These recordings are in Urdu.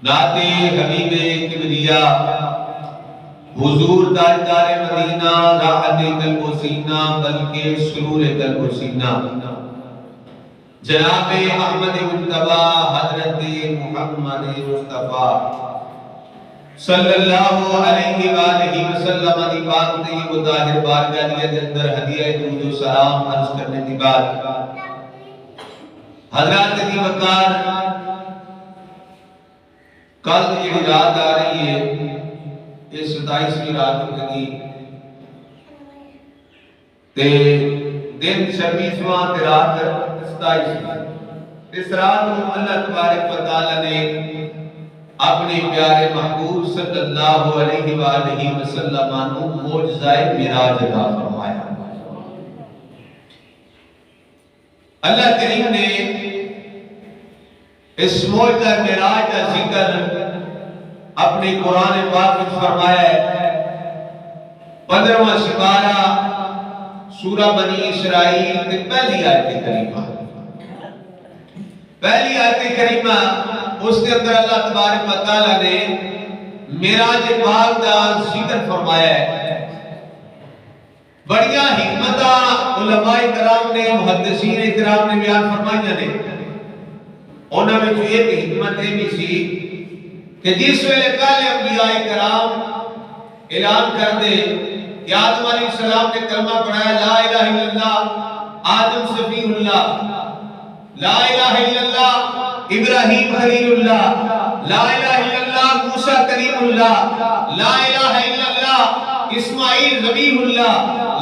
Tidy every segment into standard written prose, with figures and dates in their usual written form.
نعت حبیب کبریا حضور تاجدار مدینہ راحت قلب و سینہ بلکہ سرور قلب و سینہ جناب احمد مجتبی حضرت محمد مصطفیٰ صلی اللہ علیہ وآلہ وسلم دی پاک طیب و طاہر بارگاہ کے اندر ہدیہ درود و سلام عرض کرنے کے بعد حضرات دی وقار کل یہ رات آ رہی ہے اس 27ویں رات لگی تے دن 26واں تے رات 27 اس رات کو اللہ تبارک و تعالی نے اپنے پیارے محبوب صلی اللہ علیہ وآلہ وسلم کو معجزہ معراج عطا فرمایا۔ اللہ کریم نے اس معجزہ معراج کا ذکر اپنے قرآن پاک میں فرمایا ہے۔ 15واں سپارہ سورہ بنی اسرائیل کی پہلی آیت کریمہ، پہلی آیت کریمہ اس کے اندر اللہ تبارک و تعالی نے معراج پاک کا ذکر فرمایا ہے۔ بڑیاں حکمتاں علماء کرام نے محدثین کرام نے بیان فرمائیاں نے، انہوں میں جو ایک حکمت بھی سی کہ جس ویلے پہلے انبیاء کرام اعلان کر دے کہ آدم علیہ السلام نے کلمہ پڑھایا لا الہ الا اللہ آدم صفی اللہ، لا الہ الا اللہ ابراہیم خلیل اللہ، لا الہ الا اللہ موسیٰ کریم اللہ، لا الہ الا اللہ اسماعیل ذبیح اللہ،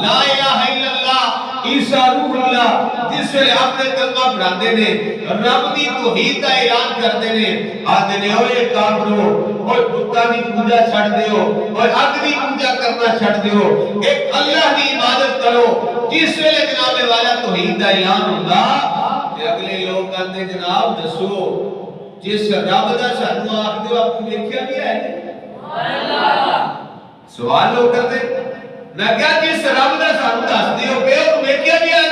لا الہ الا اللہ عیسیٰ روح اللہ۔ جس ویلے اپنے کلمہ پڑھاندے نے رب دی توحید کا اعلان کردے نے، آدھے نے اوے کافرو اور بتاں دی پوجا چھڑ دیو اور اگ دی پوجا کرنا چھڑ دیو، ایک اللہ دی عبادت کرو۔ جس ویلے جناب والا توحید کا اعلان ہوندا تے اگلے لوگ کہندے جناب دسو جس رب دا سانو آکھ دیو آپ ویکھیا بھی ہے؟ سبحان اللہ۔ سوال لوگ کردے میں کیا جس رب دا سانو دس دیو کہ او ویکھیا بھی ہے؟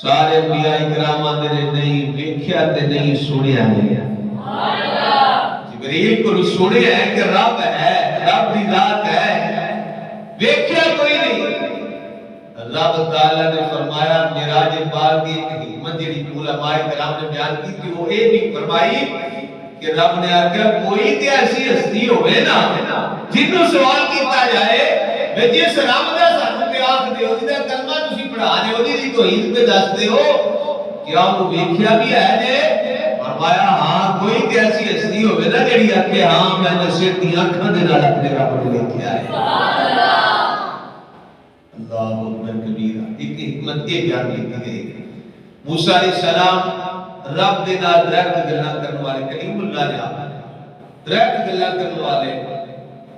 سارے انبیاء کرام آندے نے نہیں ویکھیا تے نہیں سنیا ہے۔ سبحان اللہ۔ جبریل کو سنیا ہے کہ رب ہے، رب دی ذات ہے، ویکھیا کوئی نہیں۔ رب تعالی نے فرمایا معراج پاک کی ایک حکمت جڑی علماء کرام نے بیان کی تھی وہ یہ بھی فرمائی کہ رب نے آخیا کوئی تے ایسی ہستی ہوئے نا جنوں سوال کیتا جائے میں جس رب دا سانو تے آکھ دیو جدا کلمہ تسی پڑھا رہے ہو دی توحید پہ دس دیو کیا وہ ویکھیا بھی ہے نے؟ فرمایا ہاں کوئی تے ایسی ہستی ہوئے نا جڑی آکھے ہاں میں نے سر دی اکھاں دے نال اپنے رب کو ویکھیا ہے۔ سبحان اللہ۔ اللہ اکبر کبیرہ۔ ایک حکمت یہ بیان کی گئی موسیٰ علیہ السلام رب دے نال ڈائریکٹ گلاں کرنے والے کلیم اللہ نے ڈائریکٹ گلاں کرنے والے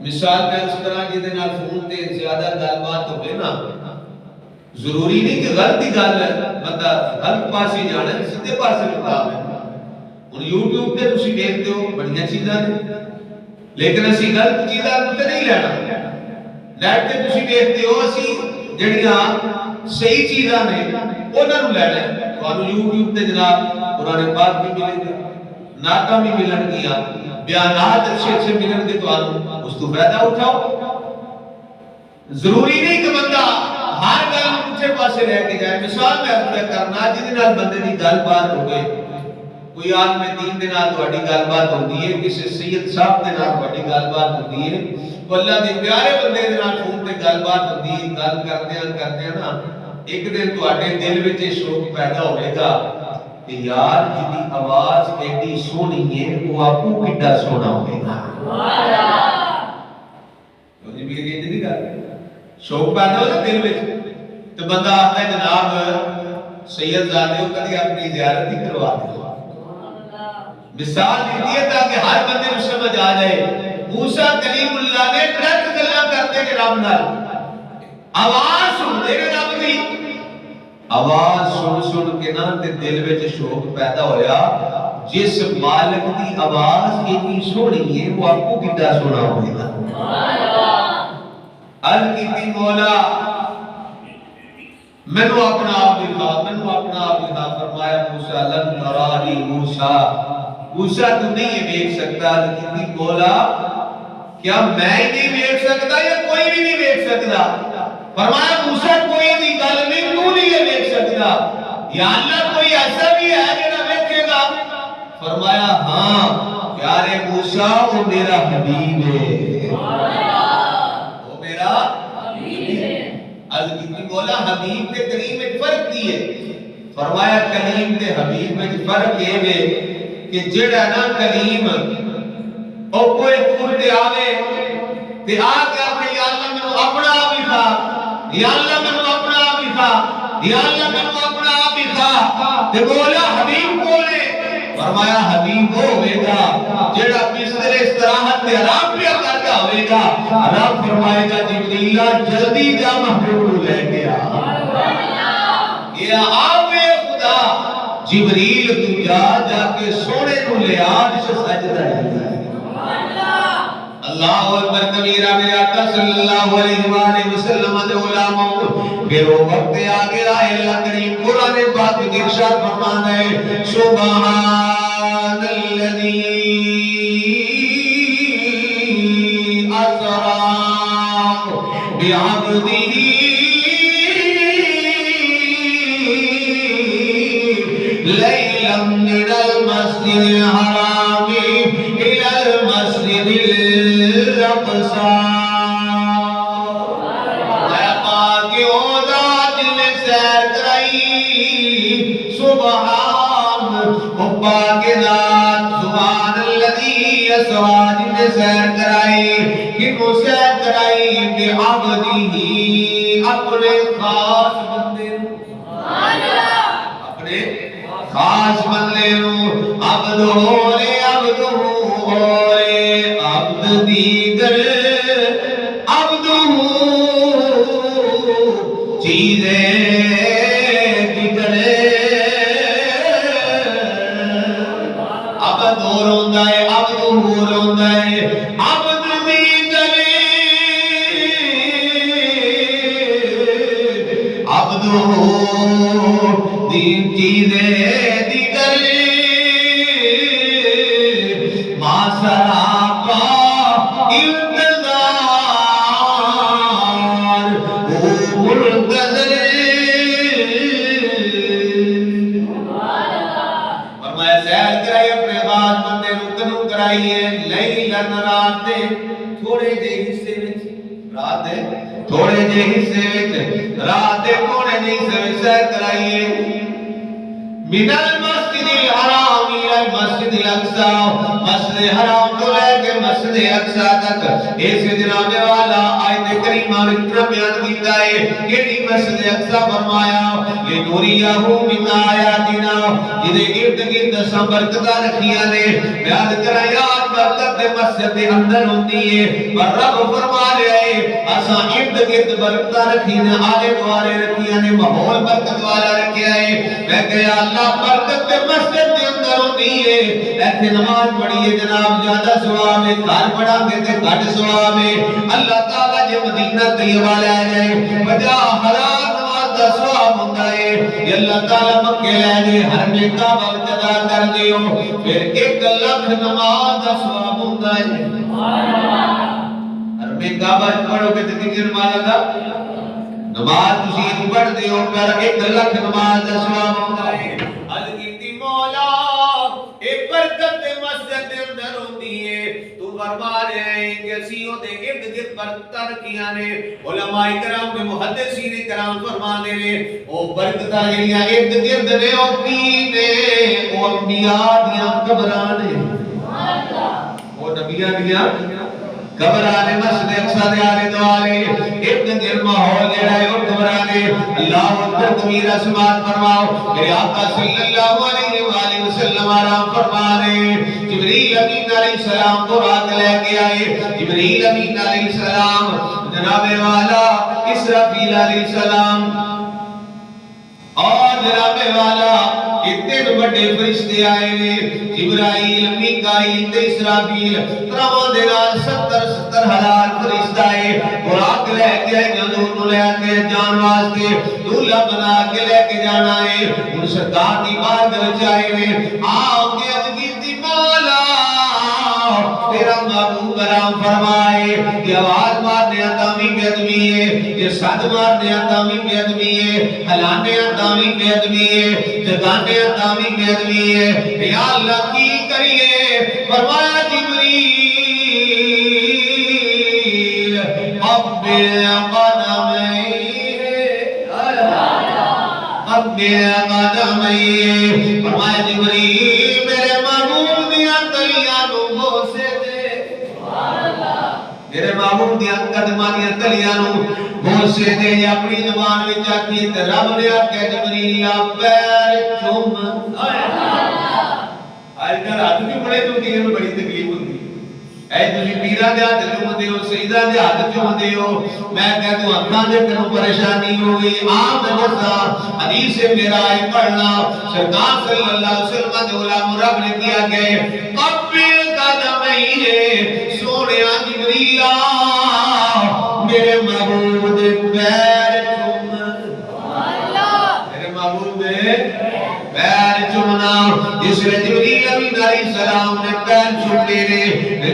مثال میں اس طرح جے دے نال فون تے زیادہ گل بات ہوے نا ضروری نہیں کہ غلطی گل ہے بندہ غلط پاسے جانا سیدھے پاسے مطابق ہے۔ ہن یوٹیوب تے تسی دیکھتے ہو بڑیاں چیزاں نے لیکن اسی غلط چیزاں تے نہیں لینا، نیٹ تے تسی دیکھتے ہو اسی جڑیاں صحیح چیزاں نے انہاں نوں لینا ہے۔ تانوں یوٹیوب تے جناب قرآن پاک بھی ملے گا، نعتاں بھی ملن گیاں، بیانات اچھے اچھے ملن گے، تانوں اس تو فائدہ اٹھاؤ۔ ضروری نہیں کہ بندہ ہر گل پوچھے پاسے رہ کے جائے۔ مثال میں اپنے کرنا جس نال بندے دی گل بات ہو گئے، کوئی عالم دین دے نال تہاڈی گل بات ہوندی ہے، کسی سید صاحب دے نال تہاڈی گل بات ہوندی ہے، اللہ دے پیارے بندے دے نال فون تے گل بات ہوندی ہے، گل کردیاں نا ایک دن تہاڈے دل وچ یہ شوق پیدا ہوے گا کہ یار جدی آواز ایڈی سونی ہے وہ آپو کڈا سونا ہوے گا۔ سبحان اللہ۔ جی بھی یہ نہیں گل شوق پیدا ہو دل وچ تو بندہ آخدا ہے جناب سید زادے کدی اپنی زیارت ہی کروا دے۔ مثال دیتی ہے تاکہ ہر بندے کو سمجھ آ جائے موسیٰ کلیم اللہ نے ڈائریکٹ گلاں کرتے کہ رب نال آواز سن دے رب دی، آواز سن کے نا تے دل وچ شوق پیدا ہویا جس مالک دی آواز اتنی سونی ہے وہ آپ کو کتنا سونا ہوئے گا۔ عرض کی مولا منو اپنا آپ دکھا، منو اپنا آپ دکھا۔ فرمایا موسیٰ لن ترانی موسیٰ موسیٰ تو نہیں دیکھ سکتا، لیکن مولا کیا میں ہی نہیں دیکھ سکتا یا کوئی بھی نہیں دیکھ سکتا؟ فرمایا موسیٰ کوئی نہیں گل نہیں، تو نہیں دیکھ سکتا، یا اللہ کوئی ایسا بھی ہے جو دیکھے گا؟ فرمایا ہاں پیارے موسیٰ وہ میرا حبیب ہے، وہ میرا حبیب ہے۔ عرض کی مولا حبیب تے کریم میں فرق کی ہے؟ فرمایا کلیم تے حبیب میں فرق یہ ہے کہ جڑا نا کلیم او کوئی دور تے آوے تے آگے آکے یا اللہ میں اپنا آپ ہی کھا، یا اللہ میں اپنا آپ ہی کھا، یا اللہ میں اپنا آپ ہی کھا، تے بولا حبیب کولے؟ فرمایا حبیب وہ ہوئے گا جڑا بستر استراحت تے آرام پیا کرتا ہوئے گا، رب فرمائے گا جبریلہ جلدی جا محبوب لے گیا، یا آوے خدا جبریل تو جا کے سونے کو لے آج سے سجدہ ہے۔ اللہ اکبر کبیرہ، میرے آقا صلی اللہ علیہ وآلہ وسلم دے علماء پھر وہ وقت آگے آئے، اللہ کریم قرآن پاک میں ارشاد فرماتا ہے سبحان الذی اسری بعبدہ لیلا من المسجد الحرام الى المسجد الاقصى۔ اے پاک او ذات نے سیر کرائی، سبحان او پاک ذات، سبحان الذی اسری نے سیر کرائی، کیوں سیر کرائی؟ بعبدہ اپنے خاص بندے، اپنے خاص بندے نو، عبد ہولے عبد ہولے عبد دیگر عبد چیزیں دیگر، عبد ہو روندہ ہے عبد ہو روندہ ہے عبد دیگر عبد ہو دین چیزیں دیگر، ما سراپا انتظار او منتظر۔ فرمایا سیر کرائی اپنے خاص بندے رکنوں کرائیے، لیلن رات دے تھوڑے جے حصے وچ، رات دے تھوڑے جے حصے وچ، رات دے تھوڑے جے حصے وچ سیر کرائیے، من المسجد الحرام الى المسجد الاقصى، مسجد حرام تو لے کے مسجد اقصی تک۔ اس جناب والا آیت کریمہ میں بیان کیتا ہے کہ مسجد اقصی فرمایا لنوریہ من آیاتنا، جدے ارد گرد اساں برکتاں رکھیاں نے، بیان کرایا برکت مسجد دے اندر ہوندی ہے، پر رب فرما رہا ہے اساں ارد گرد برکتاں رکھیاں نے، آلے دوارے رکھیاں نے، ماحول برکت والا رکھیا ہے۔ میں کہیا اللہ برکت دے مسجد دے اندر ہوندی ہے، ایتھے نماز پڑھیے جناب زیادہ ثواب ہے، گھر پڑھا کے تے گھٹ ثواب ہے۔ اللہ تعالیٰ جے مدینہ طیبہ لے جائے 50,000 نماز دا ثواب ہوندا ہے، یہ اللہ تعالیٰ مکے لے جائے حرم کعبہ وچ ادا کر دیو پھر 1,00,000 نماز دا ثواب ہوندا ہے۔ حرم کعبہ وچ پڑھو گے تے کتنی نماز دا نماز تسی پڑھ دیو پر 1,00,000 نماز دا ثواب ہوندا ہے۔ حضرت مولا ایک برکت مسجد دے اندر ہوندی ہے، تو فرما رہے ہیں کہ اسی او دے ارد گرد برکتاں رکھیاں نے، علماء کرام کے محدثین کرام فرماندے نے او برکتاں جڑیاں ارد گرد نے او کی نے او انبیاء دیاں قبراں نے، او نبیاں دیاں قبرانے مسجد اقصی دے آلے دوالے ارد گرد ماحول جڑا ہے او قبرانے۔ اللہ اکبر کبیرہ سماعت فرماؤ، میرے آقا صلی اللہ علیہ وآلہ وسلم آرام فرما رہے، جبریل امین علیہ السلام کو رات لے کے آئے، جبریل امین علیہ السلام جناب والا اسرافیل علیہ السلام اور جناب والا اتنے بڑے فرشتے آئے نے، جبرائیل میکائیل تے اسرافیل تراواں دے نال 70,000 فرشتے آئے، براق لے کے آئے جنوں لے کے جان واسطے دولہا بنا کے لے کے جانا ہے۔ ان سرکار دی بارگاہ وچ آئے نے، آ کے عرض کیتی کرام فرمائے کہ آواز مارنے تامی بے ادبی ہے، یہ صد مارنے تامی بے ادبی ہے، ہلانے تامی بے ادبی ہے، جگانے تامی بے ادبی ہے، یا اللہ کی کریے؟ فرمایا جبریل اب قدمئی فرمایا جبریل میرے محبوب دیا تلیاں نو بوسے دے، میرے محبوب دیا قدمانیاں تلیاں نو بوسے دے، یا اپنی زبان میں چاہتی ہے رب نے آکے جبریل پیر چوم آج کل ہاتھ بھی بڑے تو کہ بڑی تکلیف ہوتی اے تسی پیرا دے ہاتھ چومدے ہو، سیدہ دے ہاتھ چومدے ہو، میں کہتا ہوں اپنا دے کنوں پریشانی ہوئی آپ جیسا حدیث میرا ہے پڑھنا سرکار صلی اللہ علیہ وسلم دے غلام رب نے کیا گئے قبل قدمئی سونے جبریل میرے محبوب دے پیر چوم، میرے محبوب دے پیر چومنا، جس نے جبریل امین علیہ السلام نے پیر چومے نے،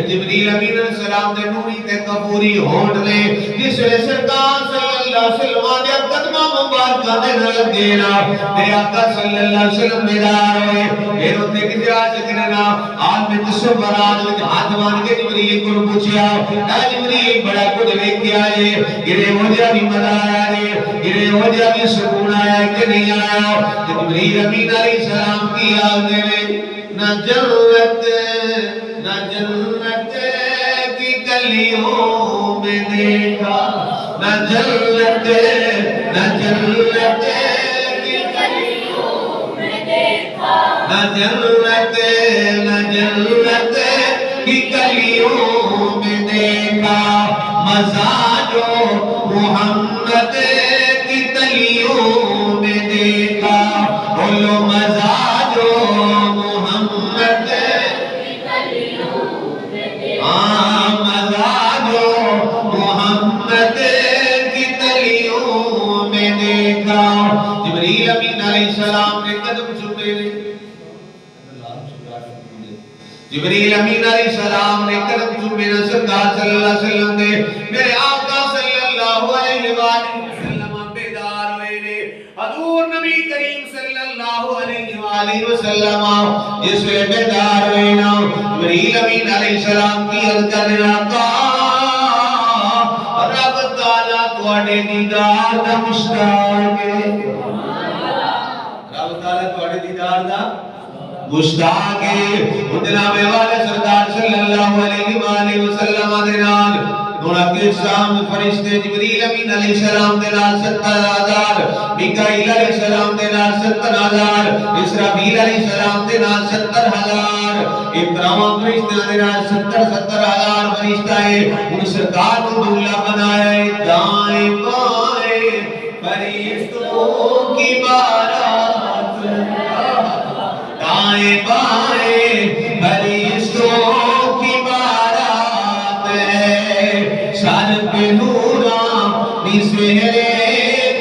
جبریل امین علیہ السلام نے نوری تے کفوری ہونٹ نے، جس نے سرکار صلی اللہ علیہ وسلم نے قدمہ مبارکہ دے نلگ دینا، میرے آقا صلی اللہ علیہ وسلم بیدار ہوئے، پھر ہوتے کسی آج کرنا آج میں تصور آج میں ہاتھ مان کے جبریل کو پوچھیا اے جبریل بڑا کچھ لے کے آئے، گرے ہو جا بھی مزہ آیا ہے، گرے ہو جا بھی سکون آیا کہ نہیں آیا؟ جبریل امین علیہ السلام کی آگ میں نہ جنت کی گلیوں میں دیکھا، نہ جنت کی گلیوں میں دیکھا، نہ جنت کی گلیوں میں دیکھا، مزہ جو محمد کی تلیوں میں دیکھا، بولو مزہ جو محمد کی تلیوں میں دیکھا، مزہ جو محمد کی تلیوں میں دیکھا۔ جبریل امین علیہ السلام نے قدم چومے نے، جبریل امین علیہ السلام نے قدم چومے نے، سرکار صلی اللہ علیہ وسلم نے، میرے آقا صلی اللہ علیہ وسلم بیدار ہوئے نے، حضور نبی کریم صلی اللہ علیہ وسلم جس میں بیدار ہوئے نا، جبریل امین علیہ السلام کی عرض کرنے آقا رب تعالیٰ تواڈے دیدار دا مشتاق ہے، رب تعالیٰ تواڈے دیدار دا مشتاق ہے۔ جناب والے سرکار صلی اللہ علیہ وسلم دے نال دونا کے سام فرشتے جبریل امین علیہ السلام دے نال 70,000، میکائیل علیہ السلام دے نال 70,000، اسرافیل علیہ السلام دے نال 70,000، اکرام فرشتے دے نال 70,000 فرشتہ ہے۔ ان سرکار کو دولہ بنایا ہے، دائیں بائیں فرشتوں کی بارات، دائیں بائیں فرشتوں کی بارات ہے، سر پہ نورانی سہرے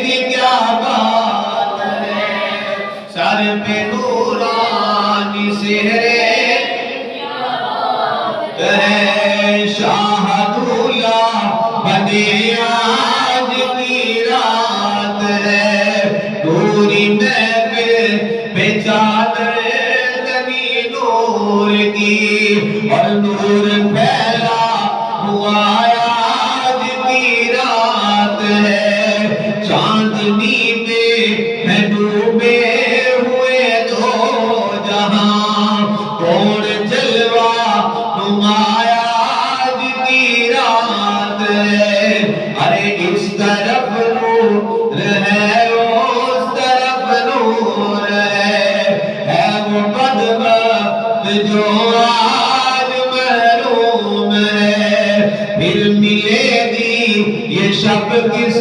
کی کیا بات ہے، سر پہ نورانی سہرے کی کیا بات ہے، شاہ دولہ بنے آج کی رات ہے، نوری محفل پہ چادر کی اور نور پھیلا ہوا آج کی رات ہے، چاندنی میں ڈوبے ہوئے دو جہاں، کون جلوہ نمایا آج کی رات ہے، ارے اس طرف نور ہے اس طرف نور ہے وہ بدبخت جو آج محروم ہے، پھر ملے گی یہ شب کس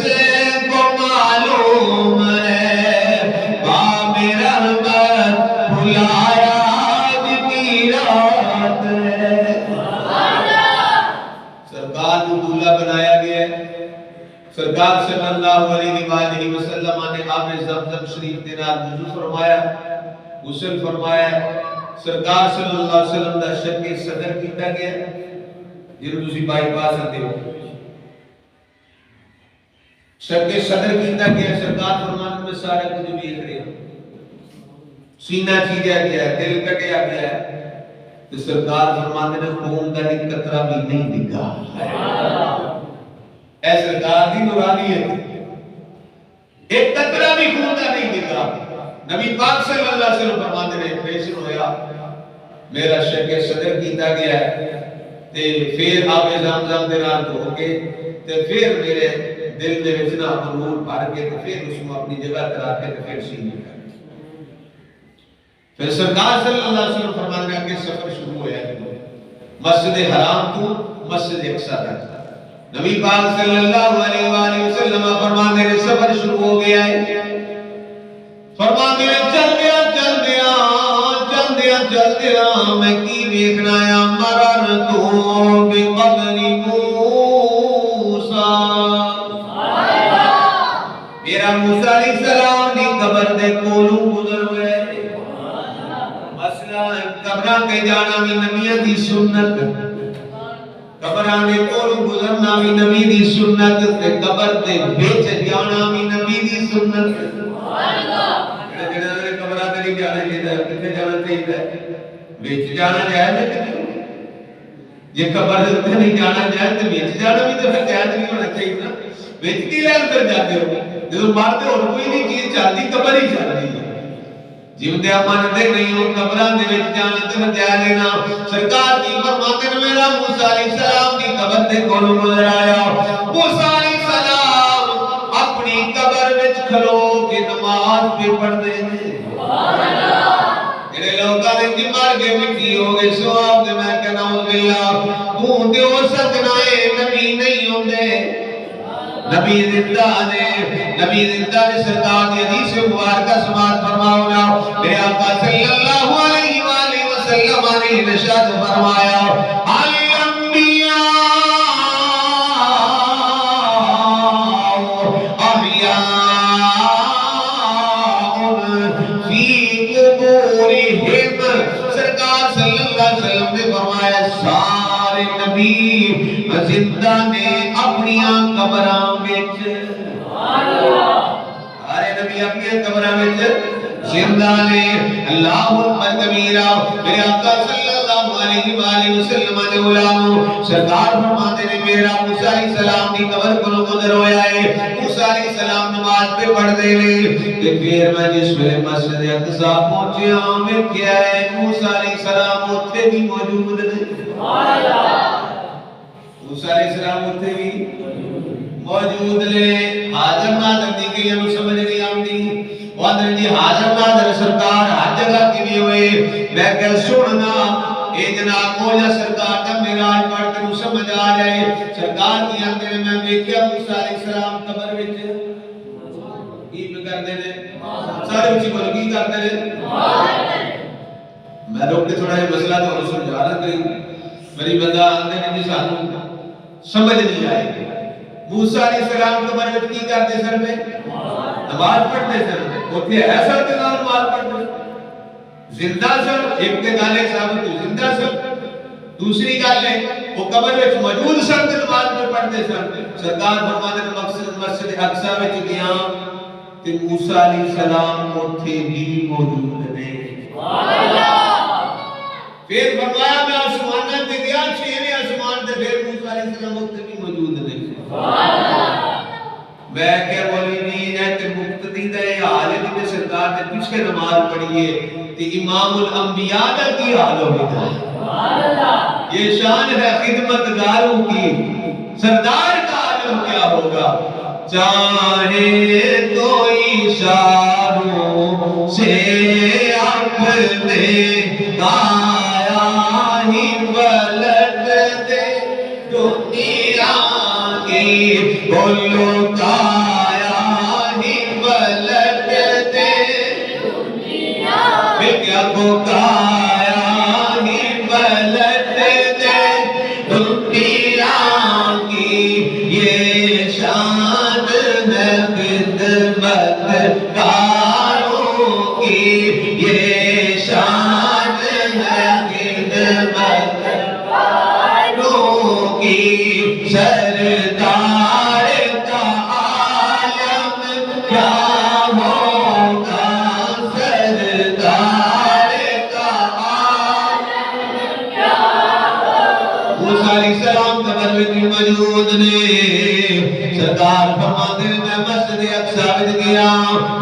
کو معلوم ہے، باب رحمت بھلایا آج کی رات ہے۔ سرکار کو دولہ بنایا گیا ہے، سرکار صلی اللہ علیہ وسلم نے آب زمزم شریف دے نال وضو فرمایا، غسل فرمایا، سرکار صلی اللہ علیہ وسلم دا شک صدر کیتا گیا، جنہوں تسی بائی پاس آتے ہو شک صدر کیتا گیا سرکار فرمان میں سارے کچھ بھی ایک رہے سینہ چیزیا گیا ہے دل کٹیا گیا ہے تو سرکار فرماتے نے خون کا ایک قطرہ بھی نہیں ڈگا اے سرکار دی نورانیت ایک قطرہ بھی خون کا نہیں ڈگا نبی پاک صلی اللہ علیہ وسلم فرماتے نے فیصل ہویا میرا شک صدر کیتا گیا ہے تے پھر آب زمزم دے نال دھو کے تے پھر میرے دل دے وچ نا نور بھر کے تے پھر اس کو اپنی جگہ تے رکھ کے تے پھر سینے کر پھر سرکار صلی اللہ علیہ وسلم فرماتے ہیں کہ سفر شروع ہوا ہے مسجد حرام تو مسجد اقصی تک نبی پاک صلی اللہ علیہ وآلہ وسلم فرماتے ہیں سفر شروع ہو گیا ہے فرماتے ہیں چل دیا میں کی دیکھنا ہے مررتو بقبر موسیٰ میرا موسیٰ علیہ السلام دی قبر دے کولوں گزر ہوئے مسئلہ قبران کے جانا بھی نبی دی سنت قبران دے کولوں گزرنا بھی نبی دی سنت تے قبر دے بیچ جانا بھی نبی دی سنت قبران دے نہیں جانا چاہیے کتنے جانا چاہیے بیچ جانا جائے یہ قبر دے نہیں جانا جائے تو بیچ جانا بھی تو پھر جائز نہیں ہونا چاہیے نا بیچ کی لے اندر جاتے ہو جب مارتے اور کوئی نہیں چیز چاہتی قبر ہی چاہتی ہے جیو دے مانتے نہیں ہو قبران دے بیچ جانا تو جائے لینا سرکار کی فرماتے ہیں میرا موسیٰ علیہ السلام کی قبر دے کولوں گزر آیا موسیٰ علیہ السلام اپنی قبر وچ کھلو کے نماز پہ پڑھ دے میرے لوگاں نے جی مر گئے مٹی ہو گئے سواب دے میں کہنا ہوں باللہ تو دے ہو سکنا ہے نبی نہیں ہوندے نبی زندہ نے سرکار دی حدیث مبارکہ سماعت فرماؤ نا میرے آقا صلی اللہ علیہ وآلہ وسلم نے ارشاد فرمایا الانبیاء احیاء فی قبورہم سرکار صلی اللہ علیہ وسلم نے فرمایا سارے نبی زندہ نے اپنیاں قبراں وچ سارے نبی اپنیاں قبراں وچ زندہ نے اللہ اکبر کبیرہ میرے آقا صلی اللہ علیہ وآلہ وسلم نے غلام سرکار فرماتے ہیں میرا موسیٰ علیہ السلام کی قبر کو گزر ہویا ہے موسیٰ علیہ السلام نماز پہ پڑھ دے لے کہ پھر میں جس ویلے مسجد اقصی پہنچیا میں کیا ہے موسیٰ علیہ السلام اتھے بھی موجود نے موسیٰ علیہ السلام اتھے بھی موجود نے حاضر ناظر دی کہ یہ سمجھ نہیں آمدی وادر جی حاضر ناظر سرکار ہر جگہ کی بھی ہوئے میں کہ سننا اے جناب مولا سرکار کا میراج پڑھ کے سمجھ آ جائے سرکار کی اندر میں دیکھیا موسیٰ علیہ السلام قبر وچ کی کر دے نے سارے اچھی بول کی کر دے میں روک کے تھوڑا یہ مسئلہ تو سمجھا رہا کری میری بندہ آندے نے جی سانو سمجھ نہیں آئے موسیٰ علیہ السلام قبر وچ کی کرتے سر میں نماز پڑھتے سر اوتھے ایسا تے نال نماز پڑھتے زندہ سر ایک تے گالے صاحب تو زندہ سر دوسری گل ہے وہ قبر وچ موجود سر تے نماز میں پڑھتے سر سرکار فرماتے ہیں مقصد مسجد اقصی وچ گیا تے موسیٰ علیہ السلام اوتھے بھی موجود نے سبحان اللہ پھر فرمایا میں آسمان تے گیا چھویں آسمان تے پھر موسیٰ علیہ السلام اوتھے بھی موجود نے سبحان اللہ میں کہ بولی نہیں ہے تے مقتدی دا یہ حال ہے کہ سرکار نے پیچھے نماز پڑھی ہے تے امام الانبیاء کا کی حال ہوگا سبحان اللہ یہ شان ہے خدمتگاروں کی سردار کا عالم کیا ہوگا چاہے تو اشاروں سے اپنے کایا ہی پلٹ دے دنیا کی بولو کایا ہی پلٹ دے دنیا کیا کو کایا ہی پلٹ دے دنیا کی یہ شان ہے خدمت کاروں کی یہ شان ہے خدمت کاروں سردار کا عالم کیا ہوگا سردار کا عالم کیا ہوگا موسیٰ علیہ السلام قبر میں موجود نے سرکار فرماتے ہیں میں مسجد اقصی میں گیا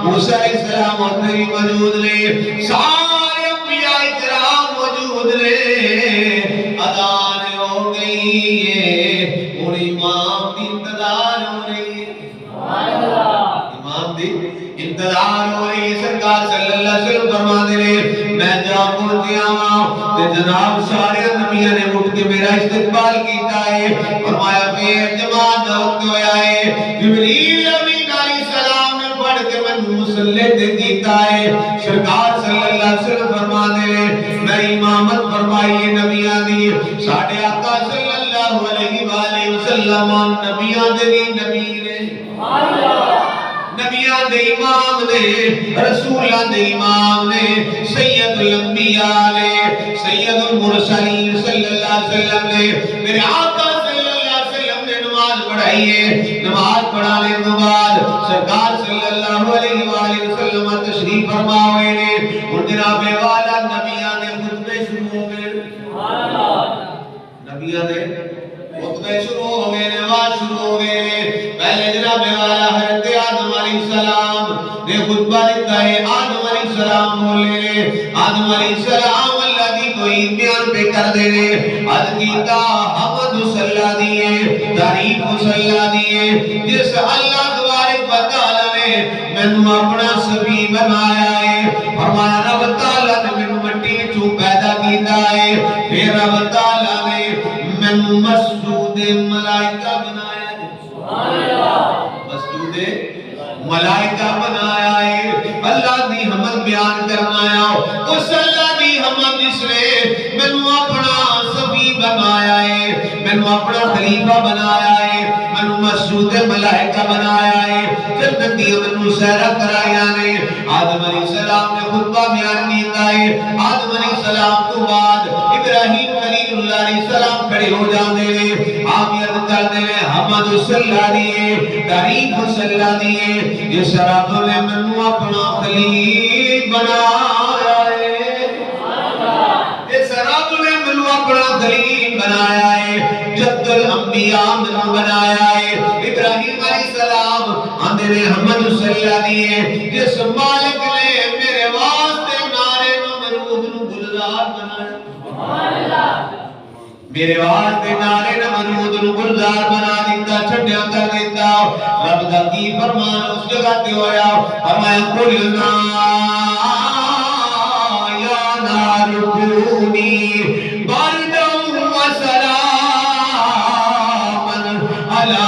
موسیٰ علیہ السلام وہاں بھی موجود نے سارے انبیاء کرام موجود نے اذان ہو گئی ہے اور امام دی انتظار ہو رہی ہے امام دی انتظار ہو رہی ہے سرکار صلی اللہ علیہ وسلم فرماتے ہیں میں جا پہنچیا ہوں کہ جناب سارے نبیوں نے اٹھ کے میرا استقبال کیتا ہے فرمایا پھر جماعت وقت ہویا ہے جبریل امین علیہ السلام نے پڑھ کے میں مصلی تے کیتا ہے سرکار صلی اللہ علیہ وسلم فرماتے ہیں میں امامت فرمائی ہے نبیوں دی ساڈے آقا صلی اللہ علیہ وآلہ وسلم نبیوں دے نبی نے نبیاں دے امام نے رسولاں دے امام نے سید الانبیاء نے سید المرسلین صلی اللہ علیہ وسلم نے میرے آقا صلی اللہ علیہ وسلم نے نماز پڑھائی ہے نماز پڑھانے کے بعد سرکار صلی اللہ علیہ وآلہ وسلم تشریف فرما ہوئے نے اور جناب والا نبیاں نے خطبے شروع ہو گئے نبیاں نے خطبے شروع ہو گئے نماز شروع ہو گئے پہلے جناب والا حضرت آدم علیہ السلام نے خطبہ دیتا ہے آدم علیہ السلام بولے آدم علیہ السلام اللہ دی کوئی بیان پہ کر دے رہے حد کیتا حمد صلی دیئے تعریف صلی دیئے جس اللہ تبارک و تعالی نے میں اپنا سبی بنایا ہے فرمایا رب تعالی نے میں مٹی چوں پیدا کیتا ہے پھر رب تعالی نے میں مسجود ملائکہ بنایا ہے مسجود ملائکہ بنایا ہے اللہ دی حمد بیان کرنا ہے اس اللہ دی حمد جس نے میں اپنا سبی بنایا ہے میں اپنا خلیفہ بنایا ہے میں مسجود ملائکہ بنایا ہے جنت دی میں سیرہ کرایا نے آدم علیہ السلام نے خطبہ بیان کیتا ہے آدم علیہ السلام تو بعد ابراہیم خلیل اللہ علیہ السلام کھڑے ہو جاندے نے آمیت کردے نے حمد صلی دیئے تعریف صلی دیئے یہ شراب نے منو اپنا خلیل بنایا ہے یہ شراب نے منو اپنا خلیل بنایا ہے جد الانبیاء منو بنایا ہے ابراہیم علیہ السلام آندے نے حمد صلی دیئے جس مالک نے میرے واسطے نارے نمرود نو گلزار بنایا میرے واسطے نارے نمرود نو گلزار بنا دیتا چھڑیا کر دیتا رب دا کی فرمان اس جگہ تے ہویا فرمایا قلنا یا نار کونی بارداً و سلاماً علی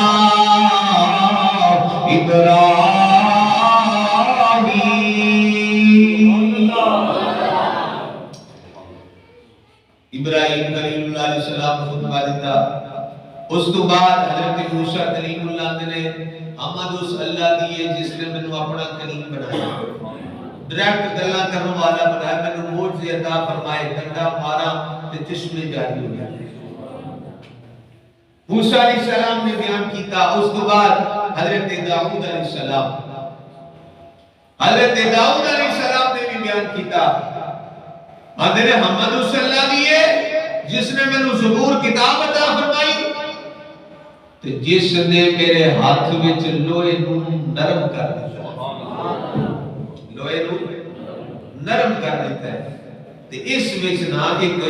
ابراہیم خلیل اللہ علیہ السلام خطبہ دیتا اس تو بعد حضرت موسیٰ کلیم اللہ نے حمد اس اللہ دیئے جس نے میں اپنا کلیم بنایا ڈائریکٹ گلہ کرنے والا بنایا میں نے موجزے عطا فرمائے کنڈا مارا تے چشمے جاری ہو گیا موسیٰ علیہ السلام نے بیان کیتا اس تو بعد حضرت داؤد علیہ السلام نے بھی بیان کیتا حضرت حمد صلی اللہ دیئے جس نے میں نے زبور کتاب عطا فرمائی تو جس نے میرے ہاتھ میں لوہے نو نرم کر دیتا لوہے نو نرم کر دیتا ہے تو اس وجہ ایک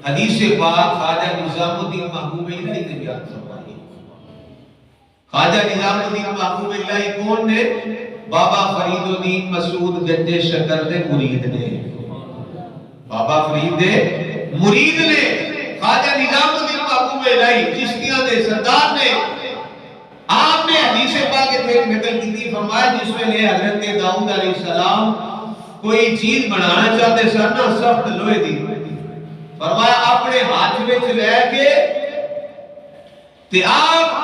حدیث پاک خواجہ نظام الدین محبوب الہی نے بیان فرمائی خواجہ نظام الدین محبوب الہی کون نے بابا فرید الدین مسعود گنج شکر دے مرید نے بابا فرید دے مرید نے خواجہ نظام الدین محبوب الہی چشتیاں دے سردار نے آپ نے حدیث پاک کے پھر نقل کی تھی فرمایا جس میں لے حضرت داؤد علیہ السلام کوئی چیز بنانا چاہتے سر نا سخت لوہے دی فرمایا اپنے ہاتھ میں لے کے تے آپ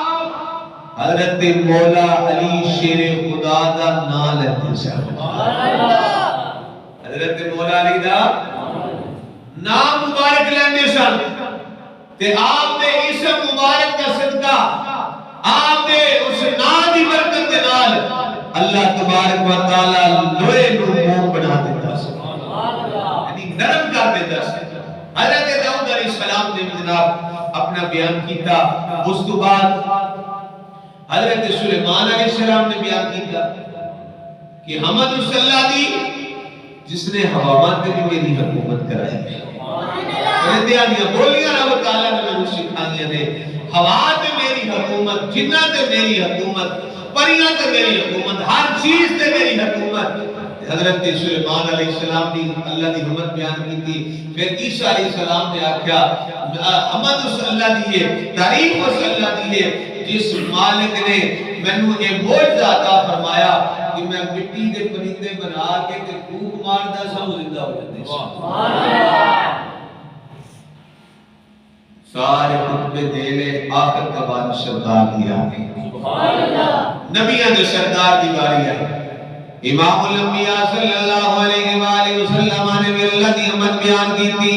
حضرت مولا علی شیر خدا دا نام لیتے سر حضرت مولا علی دا نام مبارک لیندے سن تے آپ دے اسم مبارک کا صدقہ آپ دے اس نام دی برکت دے نال اللہ تبارک و تعالی لوہے نو موم بنا دیتا ہے، یعنی نرم کر دیتا ہے۔ حضرت داؤد علیہ السلام نے جناب اپنا بیان کیتا، اس تو بعد حضرت سلیمان علیہ السلام نے بیان کیتا کہ حمد اللہ دی جس نے ہوامان پہ بھی میری حکومت کرائی ہے، رندیاں دیا بولیاں رب تعالیٰ نے میں سکھانیاں نے، ہوا تے میری حکومت، جنہ تے میری حکومت، پریاں تے میری حکومت، ہر چیز تے میری حکومت۔ حضرت سلیمان علیہ السلام نے اللہ دی حمد بیان کی تھی، پھر عیسیٰ علیہ السلام نے آکھیا حمد اس اللہ دیئے، تعریف اس اللہ دیئے جس مالک نے مینوں یہ معجزہ عطا فرمایا کہ میں مٹی دے پرندے بنا کے تے پھونک ماردا سا وہ زندہ ہو جاندے سبحان اللہ۔ سارے خطبے دے لے، آخر کا بعد سردار دی آگئی سبحان اللہ، نبیان دے سردار دی باری آئی، امام الانبیاء صلی اللہ علیہ وآلہ وسلم نے بھی اللہ دی حمد بیان کی تھی،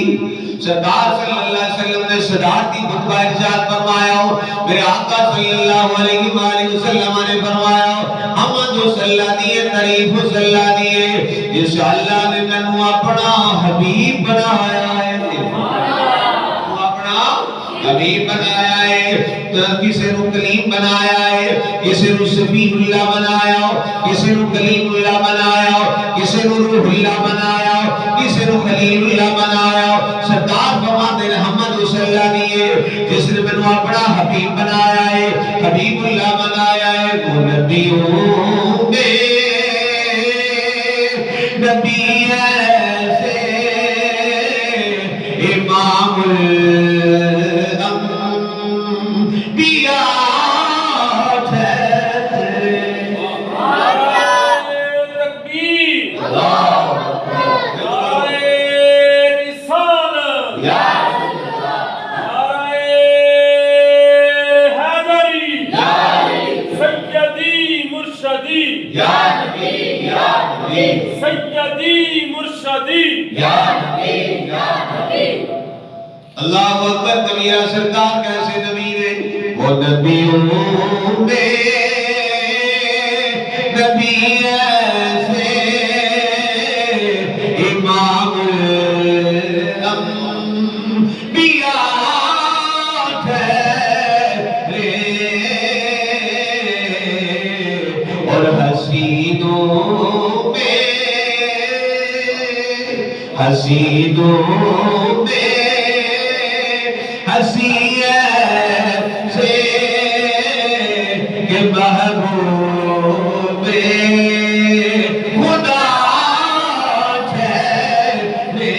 سردار صلی اللہ علیہ وسلم نے صدارتی خطبہ ارشاد فرمایا، میرے آقا صلی اللہ علیہ وآلہ وسلم نے فرمایا حمد صلی اللہ دیئے، تعریف صلی اللہ دیئے جس اللہ نے منو اپنا حبیب بنایا ہے، حبیب بنایا ہے، کسے نو کلیم بنایا ہے، کسے نو صفی اللہ بنایا، کسے نو کلیم اللہ بنایا، کسے نو روح اللہ بنایا، کسے نو کلیم اللہ بنایا۔ سردار فرماتے ہیں حمد صلی اللہ دیئے جس نے منو اپنا حبیب بنایا ہے، حبیب اللہ بنایا ہے، وہ نبیوں میں نبی ایسے امام سیدی مرشدی یا نبی یا نبی۔ اللہ اکبر، کبیرہ سرکار کیسے نبی نے، وہ نبیوں میں نبی ایسے امام الانبیاء ٹھہرے اور حسینوں حسینوں میں حسی ایسے کہ محبوب خدا ٹھہرے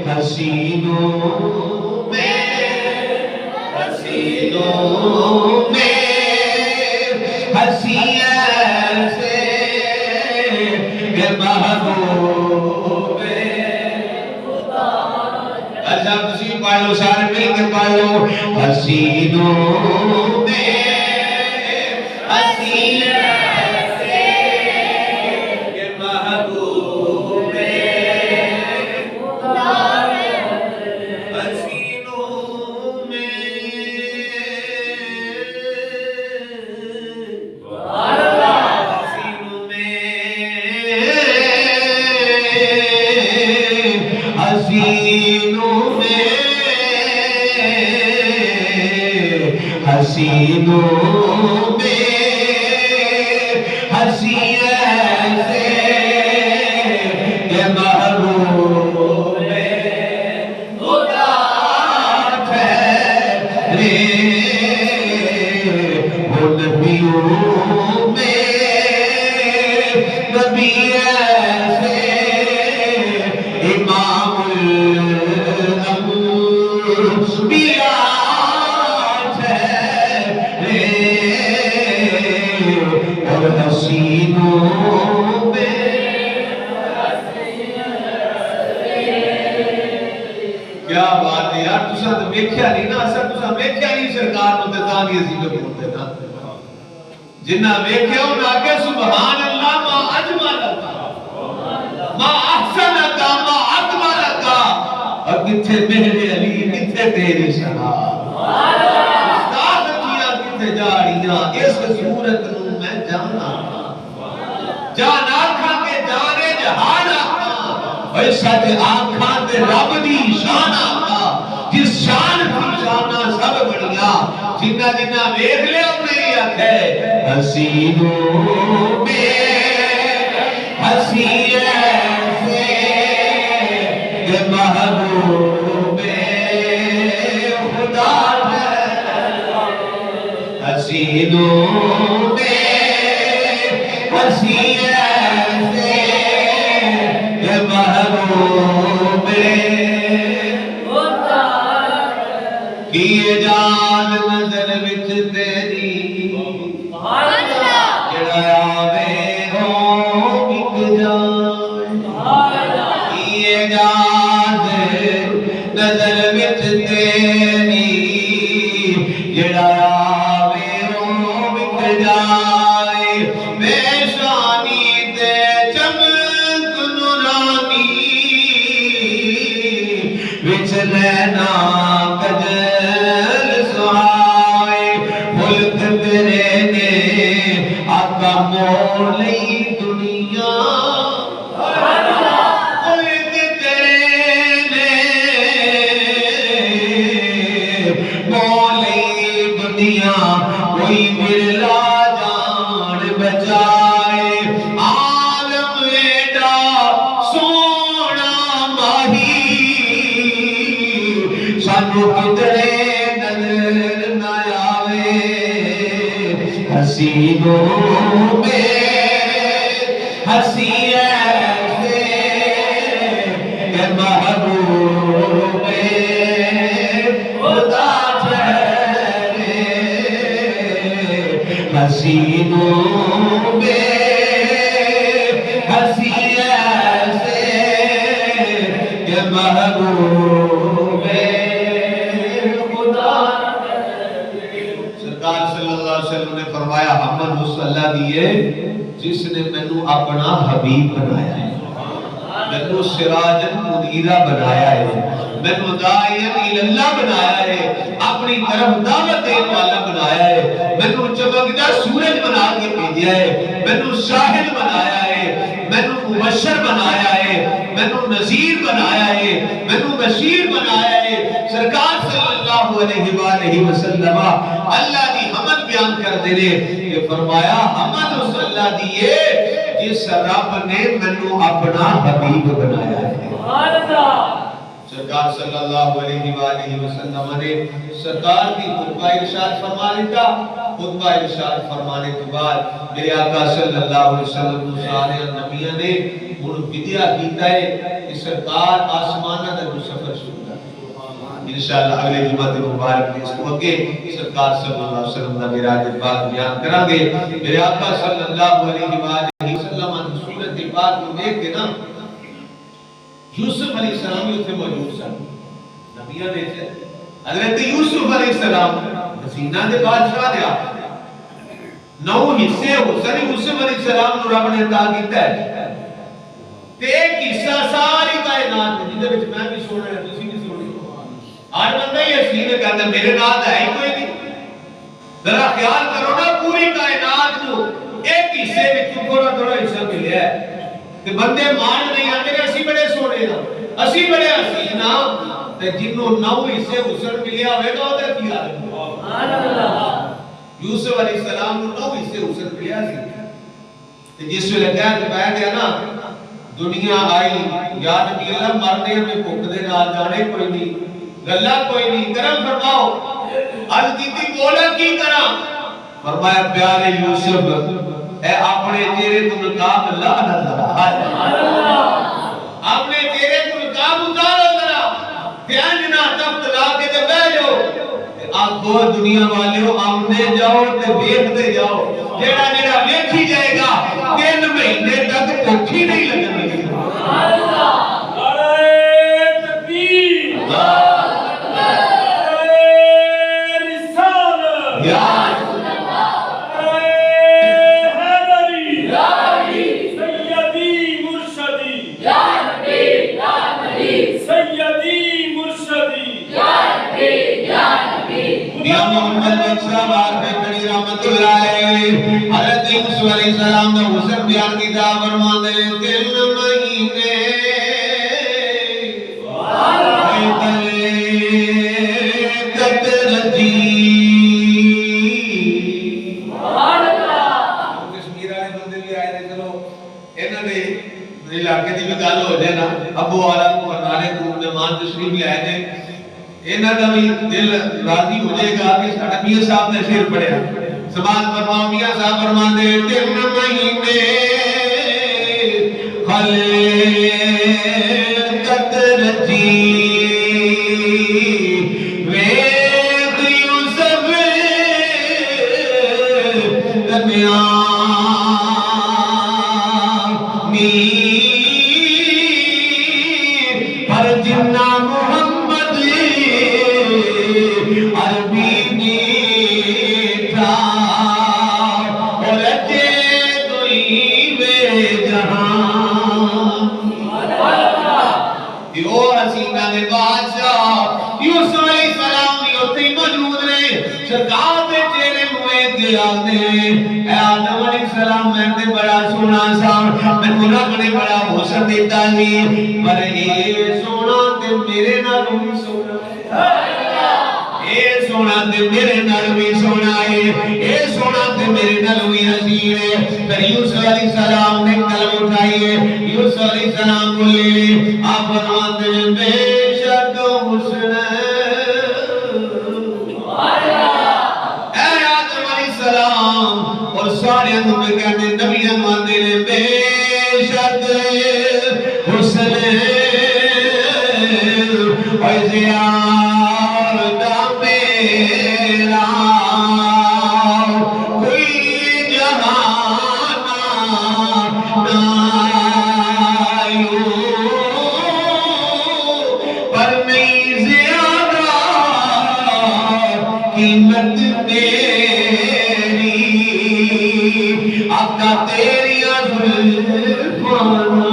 حسینوں میں حسینوں میں حسی ایسے کہ محبوب خدا۔ اچھا تسی پڑھ لو، سارے مل کے پڑھ لو، حسینوں میں حسی ایسے کہ محبوب خدا، حسینوں میں حسینوں میں حسینوں میں حسی ایسے کہ محبوب خدا ٹھہرے وہ نبیوں میں نبی ایسے امام الانبیاء ٹھہرے اور حسینوں میں کیا بات ہے یار، تساں تو ویکھیا نہیں نا، اساں تساں ویکھیا نہیں سرکار نو تے تاں وی اسی کبھی ہوندے نا، جنہ ویکھیا انہاں آکھیا سبحان اللہ ما اجمل ما احسن کا ما اکمل کا، اور کتھے میرے تیری سلام استاد جیاں کتے جاڑیاں اس صورت نو میں جانا جان آنکھاں کے جانے جہان آقا اے سچ آنکھاں تے رب دی شان آقا جس شان کی شانہ سب بڑیاں جنہ جنہ ویکھ لے اپنے آکھے حسینوں میں حسی ایسے کہ محبوب خدا ہے حسینوں میں حسی ایسے کہ محبوب کیے جان نظر وچ تیری جڑا آوے ہو اک جان کیے جان نظر وچ تیری جڑا آوے ہو اک جائے بے شانی تے چمک نورانی وچ لینا کجل سہائے ملک تیرے نے آقا مولی دنیا ملک تیرے نے مولی دنیا کوئی برلا جان بچائے عالم ایڈا سونا ماہی سانو کدرے نظر نہ آوے حسینوں میں حسی ایسے کہ محبوب خدا ٹھہرے حسینوں میں حسی ایسے کہ محبوب خدا سرکار صلی اللہ علیہ وسلم نے فرمایا حمد اس اللہ دیئے جس نے مینوں اپنا حبیب بنایا ہے مینوں سراجن منیرہ بنایا ہے مینوں داعین اللہ بنایا ہے اپنی طرف دعوت دینے والا بنایا ہے مینوں چمکتا سورج بنا کے بھیجا ہے مینوں شاہد بنایا ہے مینوں مبشر بنایا ہے مینوں نذیر بنایا ہے مینوں بشیر بنایا ہے سرکار صلی اللہ علیہ وآلہ وسلم اللہ دی حمد بیان کر دے رہے کہ فرمایا حمد اس اللہ دیئے جس رب نے مینوں اپنا حبیب بنایا ہے سرکار صلی اللہ علیہ وآلہ وسلم نے سرکار کی خطبہ ارشاد فرما لیتا خطبہ ارشاد فرمانے کے بعد میرے آقا صلی اللہ علیہ وسلم سارے نبیوں نے ان بدعا کیتا ہے کہ سرکار آسمانہ دا سفر شروع کر انشاءاللہ اگلے جمعہ مبارک میں اس کو اگے سرکار صلی اللہ علیہ وسلم دا معراج پاک بیان کریں گے میرے آقا صلی اللہ علیہ وآلہ وسلم نے سورت پاک کو دیکھ کے نا یوسف علیہ السلام بھی اتنے موجود سن نبیہ نے حضرت یوسف علیہ السلام حسینہ دے بادشاہ دیا 9 حصے حسن یوسف علیہ السلام نو رب نے عطا کیتا ہے تے ایک حصہ ساری کائنات میں جدے وچ میں بھی سن رہا تسی بھی سن رہے ہر بندہ یہ حسین کہتا میرے نال ہے کوئی نہیں ذرا خیال کرو نا پوری کائنات نو ایک حصے وچ تھوڑا تھوڑا حصہ ملیا ہے کہ بندے مان نہیں آتے کہ اسی بڑے سونے نا اسی بڑے حسین نا تے جنوں 9 حصے حسن ملیا ہوئے گا اودا کی حال سبحان اللہ یوسف علیہ السلام نو 9 حصے حسن ملیا سی تے جس ویلے قید پہ گیا نا دنیا آئی یا نبی اللہ مرنے میں بھوک دے نال جانے کوئی نہیں گلا کوئی نہیں کرم فرماؤ عرض کیتی بولا کی کراں فرمایا پیارے یوسف اے اپنے چہرے تو نقاب اللہ نظر اپنے چہرے تو نقاب اتارو ذرا پیانجنا تفت لا کے تے بیٹھ جاؤ آگو دنیا والیو آمنے جاؤ تے دیکھتے جاؤ جیڑا جیڑا ویکھی جائے گا 3 مہینے تک بھوکی نہیں لگنے گی میاں محمد بن صاحب عارف کڑی رحمت اللہ علیہ حضرت یوسف علیہ السلام نے حسن بیان کیتا فرماتے ہیں 3 مہینے علاقے دی بھی گل ہو جائے نا ابو والا کو برنالے کو مہمان تشریف لے آئے تھے انہاں دا بھی دل راضی ہو جائے گا کہ ساڈا میاں صاحب نے شعر پڑھیا سماعت فرماؤ میاں صاحب فرماندے 3 مہینے خلقت رچی ویخ یوسف دنیا پر جنہ محمد عربی نیٹھا اور اچھے کوئی بے جہاں دیو حسینہ نے بادشاہ یوسف علیہ السلام نے اتنی موجود رہے سرکار دے چہرے ہوئے کے آدھے اے آدم علیہ السلام میں نے بڑا سونا سا میں رب نے بڑا حسن دیتا سی پر اے سونا تے میرے نال بھی سونا اے سونا تے میرے نال بھی سونا ہے اے سونا تے میرے نال بھی حسین ہے پھر یوسف علیہ السلام نے قلم اٹھائی ہے یوسف علیہ السلام بولے آپ فرماتے ہیں بے شک حسن اور سارے اندر میں کہتے ہیں نبیان ماندے نے بے شک حسن اور زیادہ میرا کوئی جہانا نائیو پر نہیں زیادہ قیمت آقا تیری زلفانا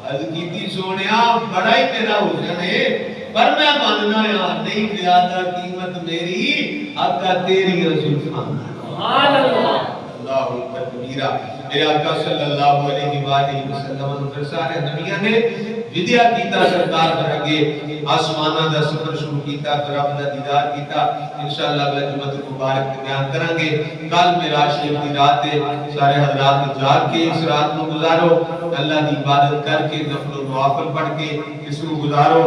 عرض کیتی سونیا بڑا ہی تیرا حسن ہے پر میں ماننا یار نہیں زیادہ قیمت میری آقا تیری زلفانا اللہ اکبر کبیرہ میرے آقا صلی اللہ علیہ وآلہ وسلم اور سارے نبیان نے ودیا کیتا سرکار پر اگے آسمانہ دا سفر شروع کیتا پھر رب دا دیدار کیتا انشاءاللہ اگلا جمعہ مبارک بیان کریں گے کل معراج شریف کی رات ہے سارے حضرات جاگ کے اس رات کو گزارو اللہ دی عبادت کر کے نفل و نوافل پڑھ کے اس کو گزارو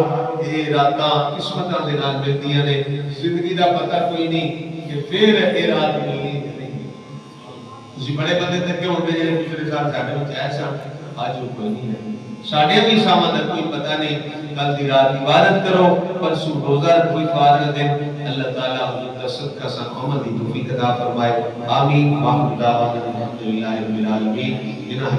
یہ راتاں قسمتاں دے نال ملدیاں نے زندگی دا پتہ کوئی نہیں کہ پھر یہ رات ملنی نہیں تسی بڑے بندے تک کے ہوندے جڑے دوسرے سال ساڈے وچ ایسا آج وہ کوئی نہیں ہے ساڑھے بھی سامان دا کوئی پتہ نہیں کل دی رات عبادت کرو پرسو روزہ کوئی فارغ دے اللہ تعالیٰ حضور دست کا سن محمد توفیق عطا فرمائے آمین واحد دعوانا الحمدللہ رب العالمین